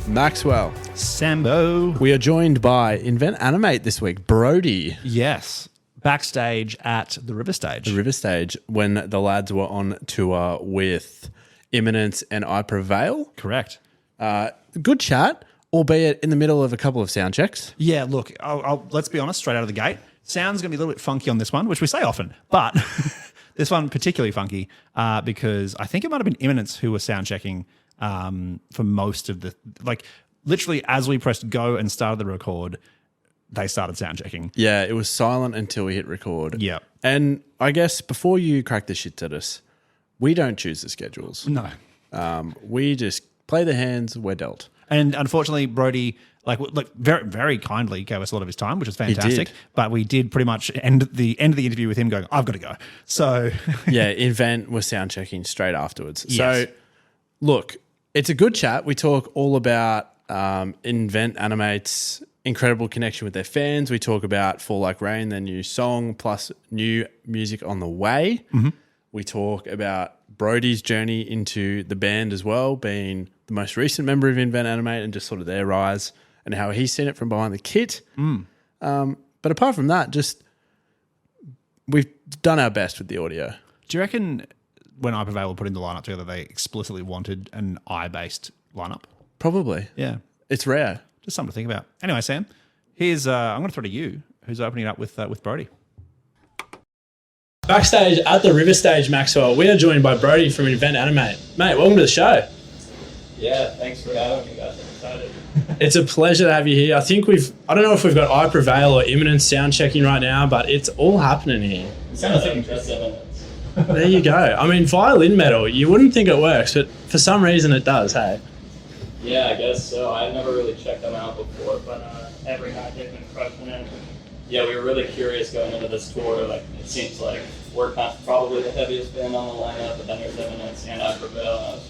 Maxwell. Sambo. We are joined by Invent Animate this week, Brody. Yes. Backstage at the River Stage. The River Stage, when the lads were on tour with Imminence and I Prevail. Correct. Good chat, albeit in the middle of a couple of sound checks. Yeah, look, let's be honest, straight out of the gate. Sound's going to be a little bit funky on this one, which we say often, but this one particularly funky because I think it might have been Imminence who were sound checking for most of the, like literally as we pressed go and started the record, they started sound checking. Yeah, it was silent until we hit record. Yeah. And I guess before you crack the shit at us, we don't choose the schedules. No. We just play the hands we're dealt. And unfortunately, Brody, like very, very kindly gave us a lot of his time, which was fantastic. But we did pretty much end the interview with him going, "I've got to go." So yeah, Invent was sound checking straight afterwards. Yes. So look, it's a good chat. We talk all about Invent Animate's incredible connection with their fans. We talk about Fall Like Rain, their new song, plus new music on the way. Mm-hmm. We talk about Brody's journey into the band as well, being the most recent member of Invent Animate and just sort of their rise and how he's seen it from behind the kit. But apart from that, just we've done our best with the audio. do you reckon when I Prevail were putting the lineup together, they explicitly wanted an eye-based lineup? Probably. Yeah. It's rare. Just something to think about. Anyway, Sam, here's I'm going to throw to you, who's opening it up with Brody. Backstage at the River Stage, Maxwell. We are joined by Brody from Invent Animate. Mate, welcome to the show. Yeah, thanks for having me, guys. I'm excited. It's a pleasure to have you here. I think I don't know if we've got I Prevail or Imminence sound checking right now, but it's all happening here. Sounds like just Imminence. There you go. I mean, violin metal, you wouldn't think it works, but for some reason it does, hey? Yeah, I guess so. I've never really checked them out before, but every night they've been crushing it. Yeah, we were really curious going into this tour. Like, it seems like we're probably the heaviest band on the lineup, but then there's Imminence and I Prevail. And I was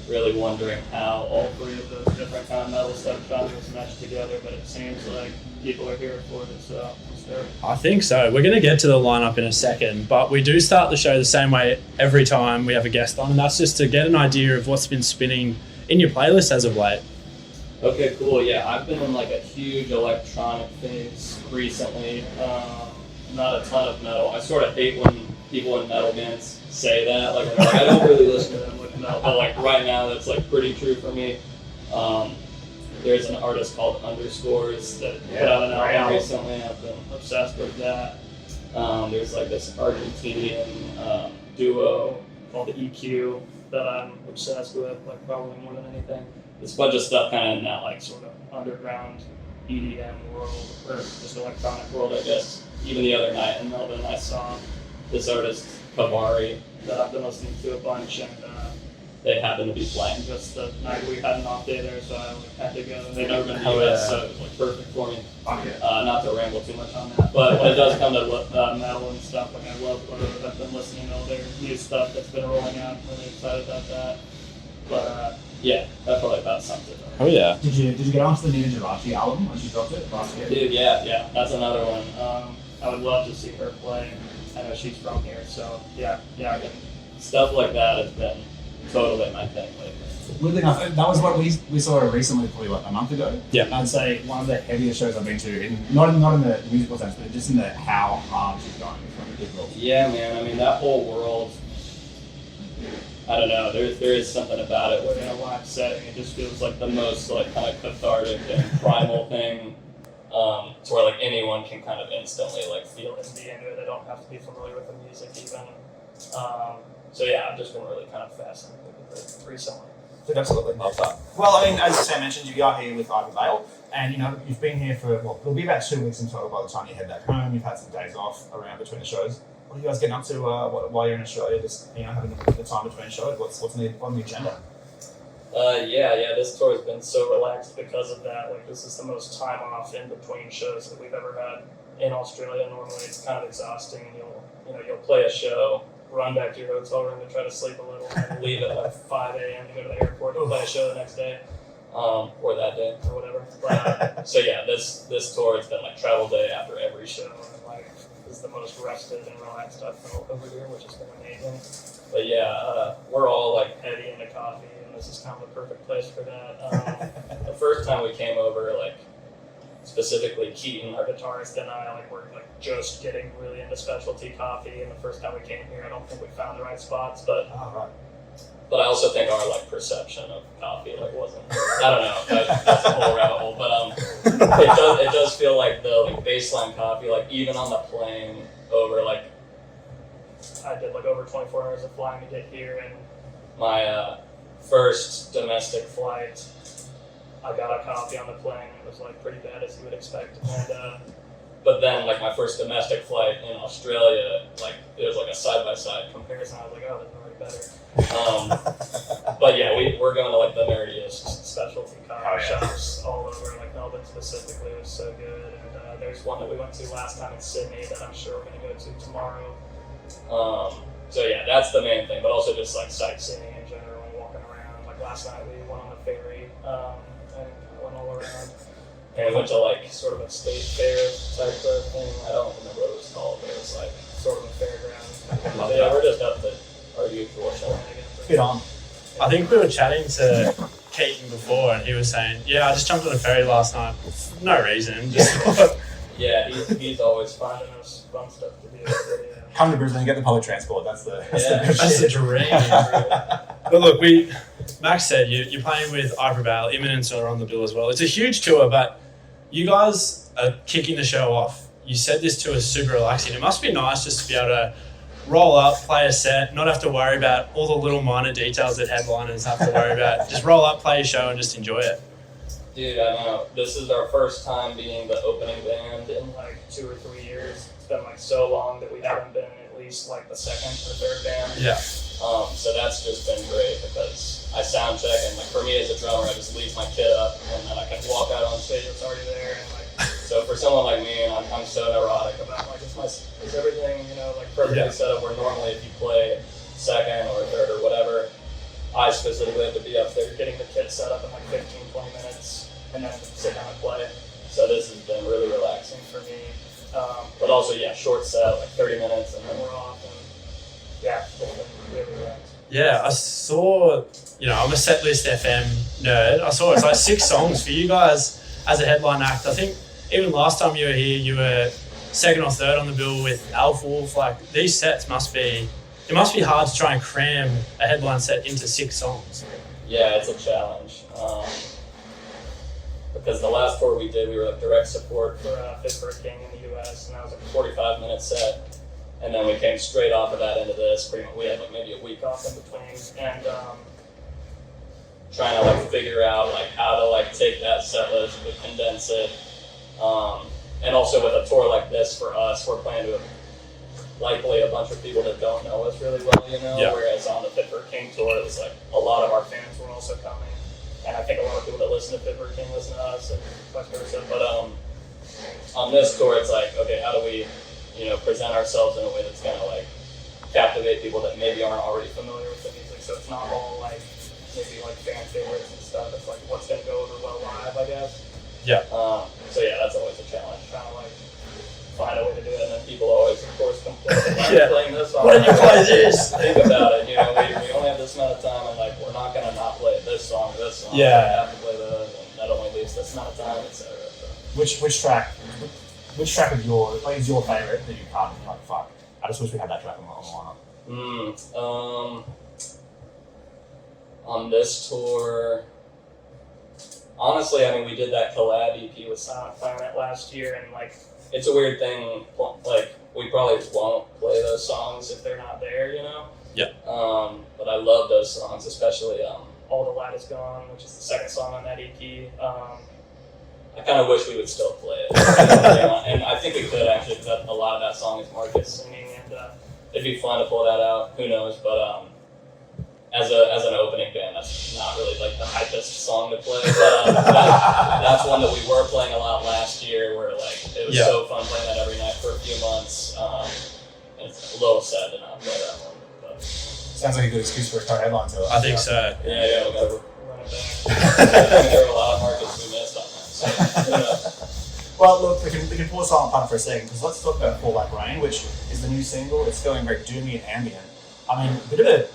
really wondering how all three of those different kind of metal subgenres mesh together, but it seems like people are here for it, so let's do it. I think so. We're going to get to the lineup in a second, but we do start the show the same way every time we have a guest on, and that's just to get an idea of what's been spinning in your playlist as of late. Okay, cool. Yeah, I've been in like a huge electronic phase recently. Not a ton of metal. I sort of hate when people in metal bands say that. Like, I don't really listen to them with metal, but like right now, that's like pretty true for me. There's an artist called Underscores that put out an album recently. I've been obsessed with that. There's like this Argentinian duo called the EQ that I'm obsessed with, like probably more than anything. This bunch of stuff kind of in that like sort of underground EDM world, or just electronic world, I guess. Even the other night in Melbourne, I saw this artist, Kavari, that I've been listening to a bunch, and they happened to be playing just the night we had an off day there, so I had to go. They've never been to the US, so it was like perfect for me. Not to ramble too much on that, but when it does come to metal and stuff, like I love what I've been listening to all their new stuff that's been rolling out. I'm really excited about that. But yeah, that probably about sums it up. Oh yeah. Did you get onto the Nina Geraci album when she dropped it last year? Dude, yeah, that's another one. I would love to see her play. I know she's from here, so yeah, stuff like that has been totally my thing lately. Weirdly enough, that was what we saw her recently, probably a month ago. Yeah. I'd say one of the heaviest shows I've been to, not in the musical sense, but just in the how hard she's going from ridiculous. Yeah, man. I mean, that whole world. I don't know. There is something about it where in a live setting, it just feels like the most like kind of cathartic and primal thing. To where like anyone can kind of instantly like feel it and be into it. They don't have to be familiar with the music even. So yeah, I've just been really kind of fascinated with it recently. Absolutely. Love that. Well, I mean, as Sam mentioned, you are here with I Prevail, and you've been here for, it'll be about 2 weeks in total by the time you head back home. You've had some days off around between the shows. What are you guys getting up to while you're in Australia? Just having the time between shows. What's on the agenda? Yeah. This tour has been so relaxed because of that. Like, this is the most time off in between shows that we've ever had in Australia. Normally, it's kind of exhausting. You'll play a show, run back to your hotel room to try to sleep a little, and leave at like 5 a.m. to go to the airport to play a show the next day, or that day, or whatever. But, so yeah, this tour has been like travel day after every show, and like is the most rested and relaxed I've felt over here, which has been amazing. But yeah, we're all like heavy into coffee, and this is kind of the perfect place for that. the first time we came over, like specifically Keaton, our guitarist, and I were just getting really into specialty coffee. And the first time we came here, I don't think we found the right spots, but but I also think our perception of coffee wasn't. I don't know. That's a whole rabbit hole, but it does feel like the baseline coffee, even on the plane over I did over 24 hours of flying to get here, and my first domestic flight, I got a coffee on the plane. It was pretty bad, as you would expect. And but then my first domestic flight in Australia, it was a side-by-side comparison. I was oh, this is already better. But yeah, we're going to the nerdiest specialty coffee shops all over, Melbourne specifically. It was so good. And there's one that we went to last time in Sydney that I'm sure we're going to go to tomorrow. So yeah, that's the main thing, but also just sightseeing in general and walking around. Last night we went on the ferry and went all around. And we went to sort of a state fair type of thing. I don't remember what it was called, but it was sort of a fairground. But yeah, we're just up to our usual shenanigans. Get on. I think we were chatting to Keaton before, and he was saying, "Yeah, I just jumped on a ferry last night. For no reason." Just yeah, he's always finding us fun stuff to do. Come to Brisbane, get the public transport. That's the dream. But look, Max said you're playing with I Prevail. Imminence are on the bill as well. It's a huge tour, but you guys are kicking the show off. You said this to us super relaxing. It must be nice just to be able to roll up, play a set, not have to worry about all the little minor details that headliners have to worry about. Just roll up, play a show, and just enjoy it. Dude, I know. This is our first time being the opening band in 2 or 3 years. It's been so long that we haven't been at least the second or third band. Yeah. So that's just been great because I sound check, and for me as a drummer, I just leave my kit up and then I can walk out on stage, it's already there. And so for someone like me, I'm so neurotic about is everything perfectly set up where normally if you play second or third or whatever, I specifically have to be up there getting the kit set up in 15-20 minutes and then sit down and play. So this has been really relaxing for me. But also, short set, 30 minutes, and then we're off. And yeah, it's been really relaxing. Yeah, I saw, I'm a Setlist FM nerd. I saw it's 6 songs for you guys as a headline act. I think even last time you were here, you were second or third on the bill with Alpha Wolf. These sets must be hard to try and cram a headline set into 6 songs. Yeah, it's a challenge. Because the last tour we did, we were direct support for Fit for a King in the US, and that was a 45-minute set. And then we came straight off of that into this. Pretty much, we had maybe a week off in between, and trying to figure out how to take that set list, but condense it. And also with a tour like this for us, we're playing to likely a bunch of people that don't know us really well, Yeah. Whereas on the Fit for a King tour, it was a lot of our fans were also coming. And I think a lot of people that listen to Fit for a King listen to us and vice versa. But on this tour, it's okay, how do we, present ourselves in a way that's going to captivate people that maybe aren't already familiar with the music. So it's not all maybe fan favorites and stuff. It's what's going to go over well live, I guess. Yeah. So yeah, that's always a challenge, trying to find a way to do it. And then people always, of course, complain about playing this song. Why didn't you play this? Think about it. We only have this amount of time, and we're not going to not play this song. Yeah. We have to play those, and that only leaves this amount of time, etc. So. Which track is your favorite that you can't fuck? I just wish we had that track on the lineup. On this tour, honestly, we did that collab EP with Silent Planet last year, and it's a weird thing. We probably won't play those songs if they're not there, Yeah. But I love those songs, especially All the Light Is Gone, which is the second song on that EP. I kind of wish we would still play it. And I think we could, actually, because a lot of that song is Marcus singing, and it'd be fun to pull that out. Who knows? But as an opening band, that's not really the hypest song to play. But that's one that we were playing a lot last year, where it was so fun playing that every night for a few months. And it's a little sad to not play that one. But Sounds like a good excuse for a car headline tour. I think so. yeah, we gotta run it back. There were a lot of markets we missed on that. So, Well, look, we can pause Silent Planet for a second, because let's talk about Fall Like Rain, which is the new single. It's feeling very doomy and ambient. A bit of a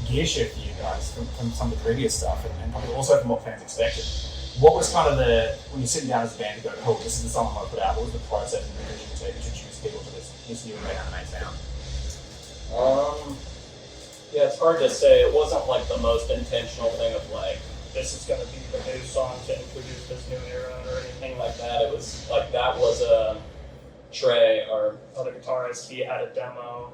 gear shift for you guys from some of the previous stuff, and probably also from what fans expected. What was kind of when you're sitting down as a band to go, oh, this is the song I'm going to put out, what was the process and the vision to introduce people to this new Invent Animate sound? Yeah, it's hard to say. It wasn't like the most intentional thing of like, this is going to be the new song to introduce this new era or anything like that. It was like, that was Trey, our other guitarist, he had a demo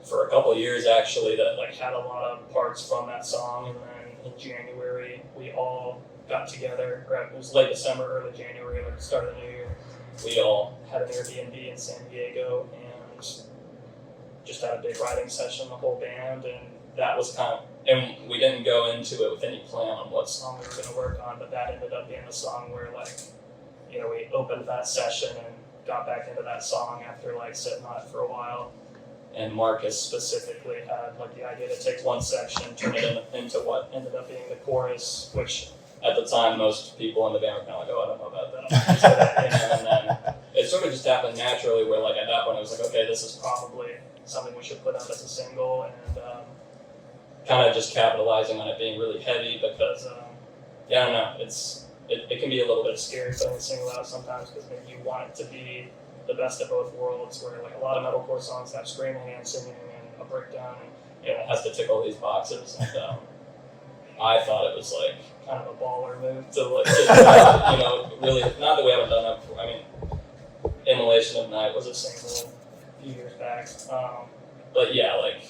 for a couple of years actually that like had a lot of parts from that song, and then in January we all got together, or it was late December, early January, like the start of the new year. We all had an Airbnb in San Diego and just had a big writing session, the whole band, and that was kind of, and we didn't go into it with any plan on what song we were going to work on, but that ended up being the song where like, you know, we opened that session and got back into that song after like sitting on it for a while. And Marcus specifically had like the idea to take one section, turn it into what ended up being the chorus, which at the time most people in the band were kind of like, oh, I don't know about that. And then it sort of just happened naturally where like at that point I was like, okay, this is probably something we should put out as a single, and kind of just capitalizing on it being really heavy because, yeah, I don't know, it can be a little bit scary putting a single out sometimes because maybe you want it to be the best of both worlds, where like a lot of metalcore songs have screaming and singing and a breakdown, and you know, it has to tick all these boxes. And I thought it was like kind of a baller move to like, you know, really, not that we haven't done that before. I mean, Immolation of Night was a single a few years back, but yeah, like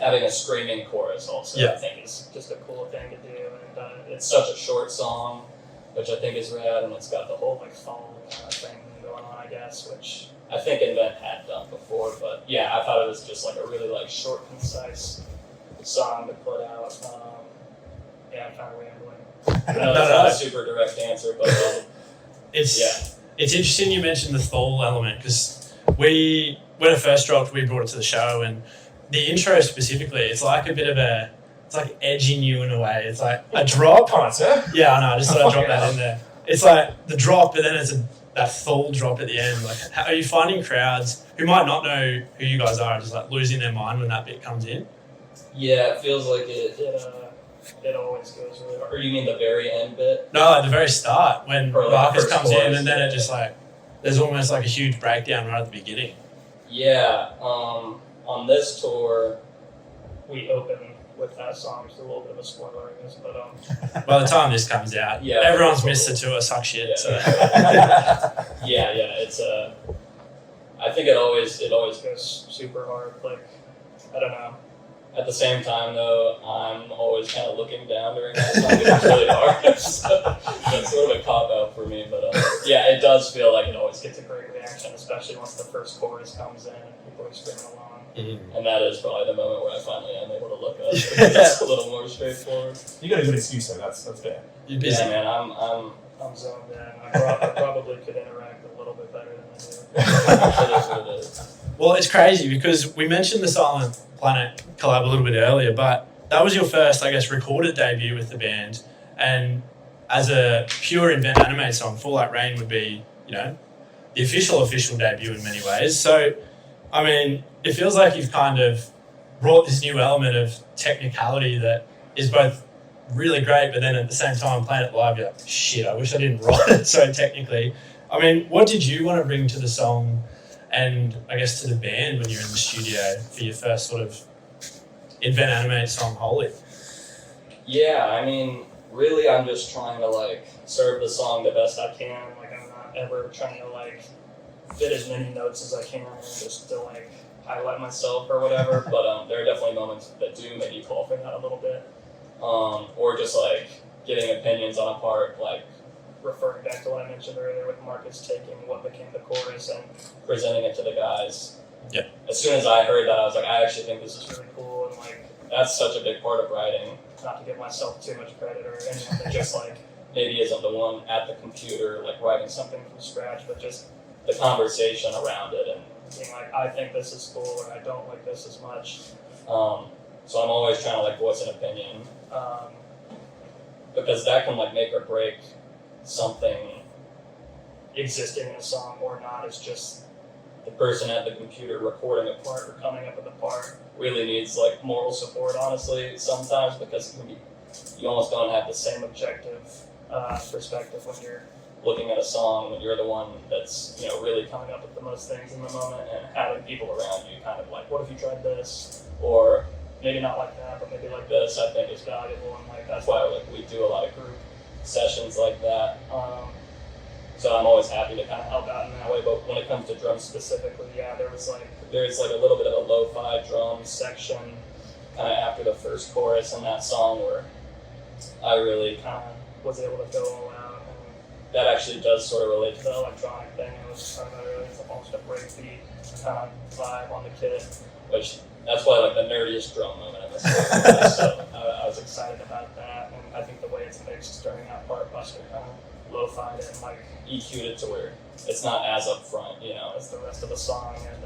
having a screaming chorus also, I think is just a cool thing to do, and it's such a short song, which I think is rad, and it's got the whole like fall kind of thing going on, I guess, which I think Invent had done before, but yeah, I thought it was just like a really like short, concise song to put out. Yeah, I'm kind of rambling. I know that's not a super direct answer, but it's interesting you mentioned the Thal element, because when it first dropped, we brought it to the show, and the intro specifically, it's like a bit of it's like edging you in a way. It's like a drop. Yeah, I know. I just thought I'd drop that in there. It's like the drop, but then it's that Thal drop at the end. Like, how are you finding crowds who might not know who you guys are just like losing their mind when that bit comes in? Yeah, it feels like it always goes really hard. Or you mean the very end bit? No, at the very start when like Marcus comes chorus, in, and then it just like there's almost like a huge breakdown right at the beginning. Yeah, on this tour, we open with that song. It's a little bit of a spoiler, I guess, but by the time this comes out, everyone's missed the tour, suck shit. Yeah. So. yeah, it's I think it always goes super hard. Like, I don't know. At the same time, though, I'm always kind of looking down during that song. It's really hard. So that's sort of a cop-out for me. But yeah, it does feel like it always gets a great reaction, especially once the first chorus comes in and people are screaming along. Mm-hmm. And that is probably the moment where I finally am able to look up, because it's a little more straightforward. You got a good excuse, though. That's fair. You're busy. Yeah, man. I'm zoned in. I probably could interact a little bit better than I do. It is what it is. Well, it's crazy because we mentioned the Silent Planet collab a little bit earlier, but that was your first, I guess, recorded debut with the band. And as a pure Invent Animate song, Fall Like Rain would be, you know, the official debut in many ways. So, I mean, it feels like you've kind of brought this new element of technicality that is both really great, but then at the same time playing it live, you're like, shit, I wish I didn't write it so technically. I mean, what did you want to bring to the song and I guess to the band when you're in the studio for your first sort of Invent Animate song, Holy? Yeah, I mean, really I'm just trying to like serve the song the best I can. Like, I'm not ever trying to like fit as many notes as I can just to like highlight myself or whatever, but there are definitely moments that do maybe call for that a little bit. Or just like getting opinions on a part, like referring back to what I mentioned earlier with Marcus taking what became the chorus and presenting it to the guys. Yeah. As soon as I heard that, I was like, I actually think this is really cool, and like that's such a big part of writing. Not to give myself too much credit or anything, but just like maybe isn't the one at the computer like writing something from scratch, but just the conversation around it and being like, I think this is cool, or I don't like this as much. So I'm always trying to like voice an opinion, because that can like make or break something existing in a song or not. It's just the person at the computer recording a part or coming up with a part really needs like moral support, honestly, sometimes, because it can be, you almost don't have the same objective perspective when you're looking at a song, when you're the one that's, you know, really coming up with the most things in the moment, and having people around you kind of like, what if you tried this? Or maybe not like that, but maybe like this, I think is valuable. And like, that's why like we do a lot of group sessions like that. So I'm always happy to kind of help out in that way. But when it comes to drums specifically, yeah, there's like a little bit of a lo-fi drum section kind of after the first chorus in that song where I really kind of was able to go all out. And that actually does sort of relate to the electronic thing I was just talking about earlier. It's almost a breakbeat kind of vibe on the kit, which that's why like the nerdiest drum moment in this song. So I was excited about that, and I think the way it's mixed during that part, Buster kind of lo-fi'd it and like EQ'd it to where it's not as upfront, you know, as the rest of the song, and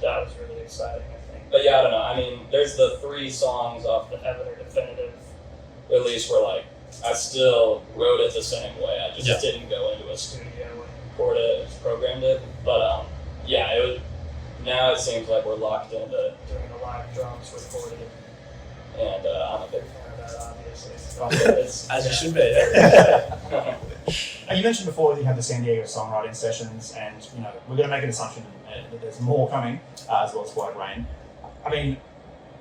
that was really exciting, I think. But yeah, I don't know. I mean, there's the 3 songs off the Heaven or Definitive release where like I still wrote it the same way. I just didn't go into a studio and record it, just programmed it. But yeah, it would. Now it seems like we're locked into doing the live drums recorded, and I'm a big fan of that, obviously. As you should be. And you mentioned before that you have the San Diego songwriting sessions, and you know we're going to make an assumption that there's more coming, as well as White Rain. I mean,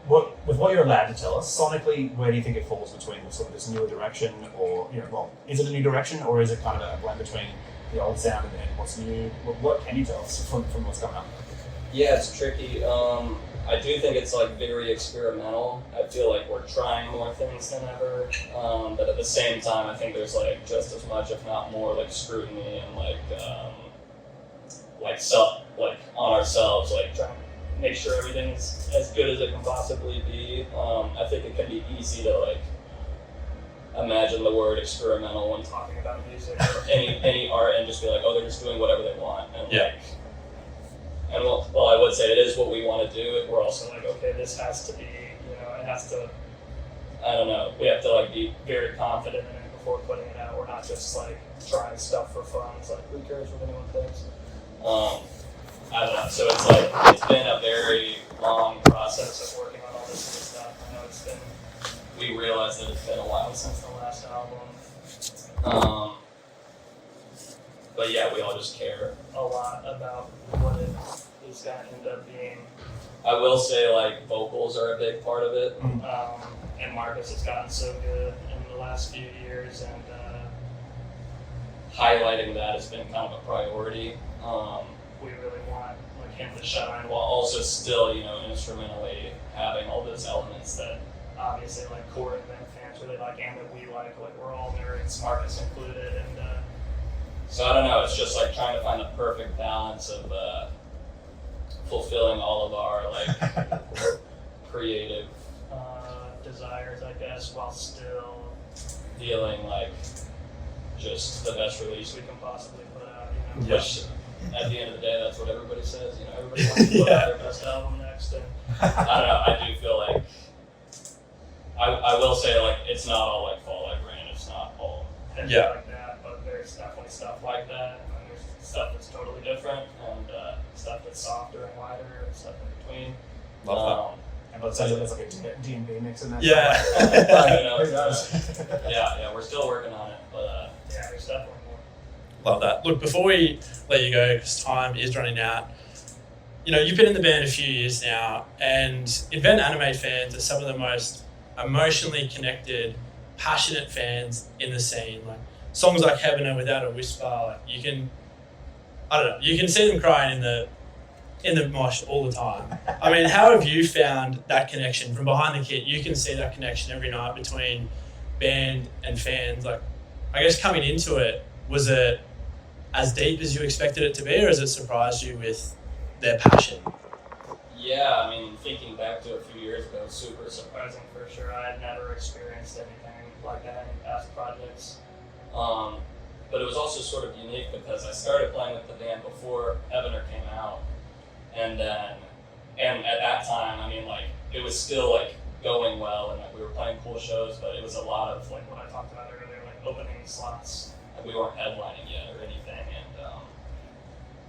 with what you're allowed to tell us sonically, where do you think it falls between sort of this newer direction, or you know, well, is it a new direction, or is it kind of a blend between the old sound and what's new? What can you tell us from what's coming up? Yeah, it's tricky. I do think it's like very experimental. I feel like we're trying more things than ever, but at the same time, I think there's like just as much, if not more, like scrutiny and like on ourselves, like trying to make sure everything is as good as it can possibly be. I think it can be easy to like imagine the word experimental when talking about music or any art, and just be like, oh, they're just doing whatever they want, and like. And well, I would say it is what we want to do. We're also like, okay, this has to be, you know, it has to, I don't know, we have to like be very confident in it before putting it out. We're not just like trying stuff for fun. It's like, who cares what anyone thinks? I don't know. So it's like, it's been a very long process of working on all this new stuff. I know it's been, we realized that it's been a while since the last album. But yeah, we all just care a lot about what it is going to end up being. I will say, like, vocals are a big part of it. And Marcus has gotten so good in the last few years, and highlighting that has been kind of a priority. We really want like him to shine while also still, you know, instrumentally having all those elements that obviously like core and band fans really like, and that we like we're all nerds, Marcus included, and so I don't know, it's just like trying to find the perfect balance of fulfilling all of our like creative desires, I guess, while still feeling like just the best release we can possibly put out, you know, which at the end of the day, that's what everybody says, you know, everybody wants to put out their best album next, and I don't know, I do feel like, I will say, like, it's not all like Fall Like Rain, it's not all heavy like that, but there's definitely stuff like that, and then there's stuff that's totally different, and stuff that's softer and wider, and stuff in between. Love that. And let's say there's like a DnB mix in that. Yeah. Who knows? Yeah, we're still working on it, but yeah, there's definitely more. Love that. Look, before we let you go, because time is running out, you know, you've been in the band a few years now, and Invent Animate fans are some of the most emotionally connected, passionate fans in the scene. Like songs like Heaven and Without a Whisper, like you can see them crying in the mosh all the time. I mean, how have you found that connection from behind the kit? You can see that connection every night between band and fans. Like, I guess coming into it, was it as deep as you expected it to be, or has it surprised you with their passion? Yeah, I mean, thinking back to a few years ago, super surprising for sure. I had never experienced anything like that in past projects. But it was also sort of unique because I started playing with the band before Evaner came out. And at that time, I mean, like, it was still, like, going well, and, like, we were playing cool shows, but it was a lot of, like, what I talked about earlier, like, opening slots. Like, we weren't headlining yet or anything, and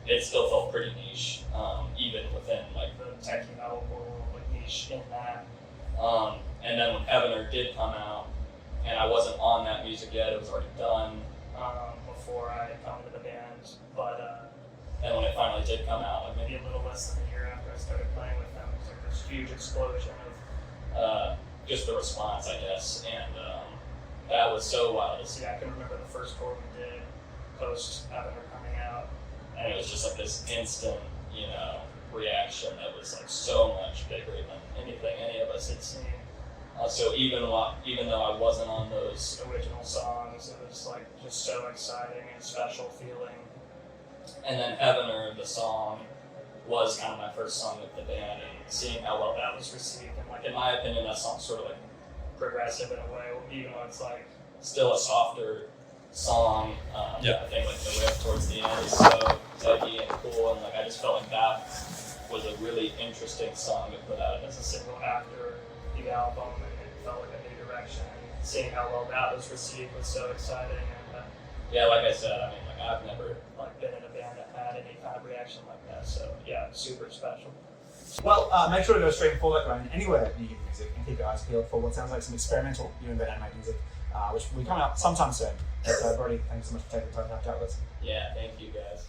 it still felt pretty niche, even within, like, the techie metal world, like, niche in that. And then when Evaner did come out, and I wasn't on that music yet. It was already done before I had come into the band. But and when it finally did come out, like maybe a little less than a year after I started playing with them, it was like this huge explosion of just the response, I guess. And that was so wild to see. I can remember the first tour we did post Avenger coming out, and it was just like this instant, you know, reaction that was like so much bigger than anything any of us had seen. So even though I wasn't on those original songs, it was like just so exciting and special feeling. And then Evaner, the song, was kind of my first song with the band, and seeing how well that was received. And like in my opinion, that song's sort of like progressive in a way, even though it's like still a softer song. I think like the riff towards the end is so techy and cool, and like I just felt like that was a really interesting song to put out as a single after the album, and it felt like a new direction. And seeing how well that was received was so exciting. And yeah, like I said, I mean, like I've never like been in a band that had any kind of reaction like that. So yeah, super special. Well, make sure to go stream For That Grown anywhere you get music, and keep your eyes peeled for what sounds like some experimental DnB Animate music, which will be coming out sometime soon. So, Brody, thanks so much for taking the time to have a chat with us. Yeah, thank you guys.